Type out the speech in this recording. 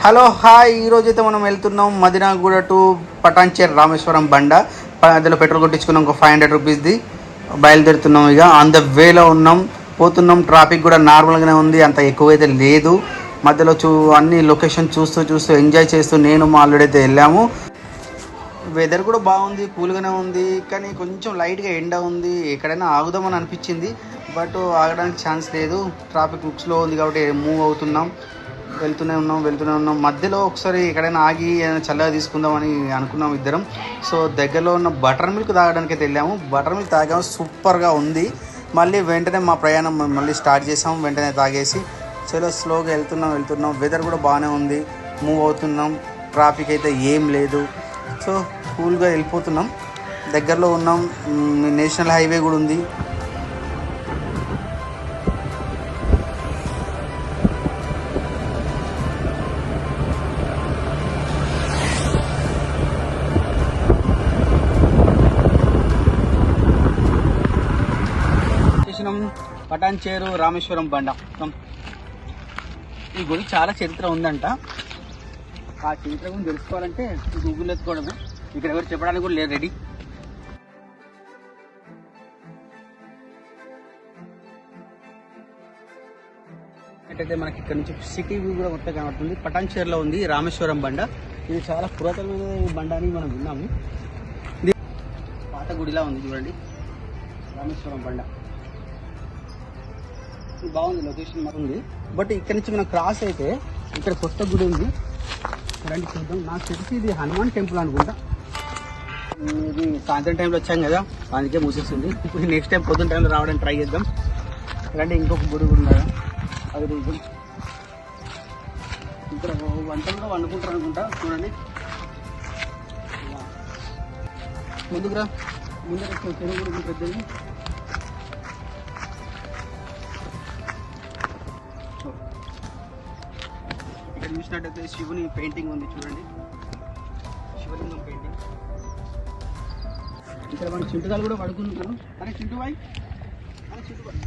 Hello hi, ఈరోజు అయితే మనం వెళ్తున్నాం మదినాగూడ టు పటాన్చేర్ రామేశ్వరం బండ. అందులో పెట్రోల్ కొట్టించుకున్నాం, ఒక 500 రూపీస్ది. బయలుదేరుతున్నాం, ఇక ఆన్ ద వేలో ఉన్నాం, పోతున్నాం. ట్రాఫిక్ కూడా నార్మల్గానే ఉంది, అంత ఎక్కువైతే లేదు. మధ్యలో అన్ని లొకేషన్ చూస్తూ ఎంజాయ్ చేస్తూ నేను మా ఆల్రెడీ అయితే వెళ్ళాము. వెదర్ కూడా బాగుంది, కూల్గానే ఉంది, కానీ కొంచెం లైట్గా ఎండ ఉంది. ఎక్కడైనా ఆగుదామని అనిపించింది, బట్ ఆగడానికి ఛాన్స్ లేదు. ట్రాఫిక్ స్లో ఉంది కాబట్టి మూవ్ అవుతున్నాం, వెళ్తూనే ఉన్నాం. మధ్యలో ఒకసారి ఎక్కడైనా ఆగి చల్లగా తీసుకుందామని అనుకున్నాం ఇద్దరం. సో దగ్గరలో ఉన్న బటర్ మిల్క్ తాగడానికి అయితే వెళ్ళాము. బటర్ మిల్క్ తాగాము, సూపర్గా ఉంది. మళ్ళీ వెంటనే మా ప్రయాణం మళ్ళీ స్టార్ట్ చేసాము, వెంటనే తాగేసి చాలా స్లోగా వెళ్తున్నాం. వెదర్ కూడా బాగానే ఉంది, మూవ్ అవుతున్నాం. ట్రాఫిక్ అయితే ఏం లేదు, సో కూల్గా వెళ్ళిపోతున్నాం. దగ్గరలో ఉన్నాం, నేషనల్ హైవే కూడా ఉంది. పటాన్చేరు రామేశ్వరం బండ. ఈ గుడి చాలా చరిత్ర ఉందంట. ఆ చరిత్ర గురించి తెలుసుకోవాలంటే గూగుల్ ఎత్తుకోవడమే, ఇక్కడ ఎవరు చెప్పడానికి కూడా లేదు రెడీ. అయితే మనకి ఇక్కడ నుంచి సిటీ వ్యూ కూడా మొత్తం కనబడుతుంది. పటాన్చేరులో ఉంది రామేశ్వరం బండ. ఇది చాలా పురాతనమైన బండ అని మనం విన్నాము. ఇది పాత గుడిలా ఉంది, చూడండి. రామేశ్వరం బండ బాగుంది, లొకేషన్ ఉంది. బట్ ఇక్కడ నుంచి మనం క్రాస్ అయితే ఇక్కడ కొత్త గుడి ఉంది, రండి చూద్దాం. నాకు తెలిసి ఇది హనుమాన్ టెంపుల్ అనుకుంటా. ఇది సాయంత్రం టైంలో వచ్చాం కదా, అందుకే మూసేస్తుంది. ఇప్పుడు నెక్స్ట్ టైం పొద్దున్న టైంలో రావడానికి ట్రై చేద్దాం. రండి, ఇంకొక గుడి కూడా ఉన్నదా, అది రీజన్. ఇక్కడ వంటలు కూడా వండుకుంటారు అనుకుంటా, చూడండి. ముందుకురా, ముందు చెరువు గుడి పెద్దది. ఇక్కడ చూసినట్టయితే శివుని పెయింటింగ్ ఉంది, చూడండి. శివలింగం పెయింటింగ్. ఇక్కడ మన చింటుగాలు కూడా పడుకుంటున్నాను. అరే చింటు బాయ్, అరే చింటు బాయ్.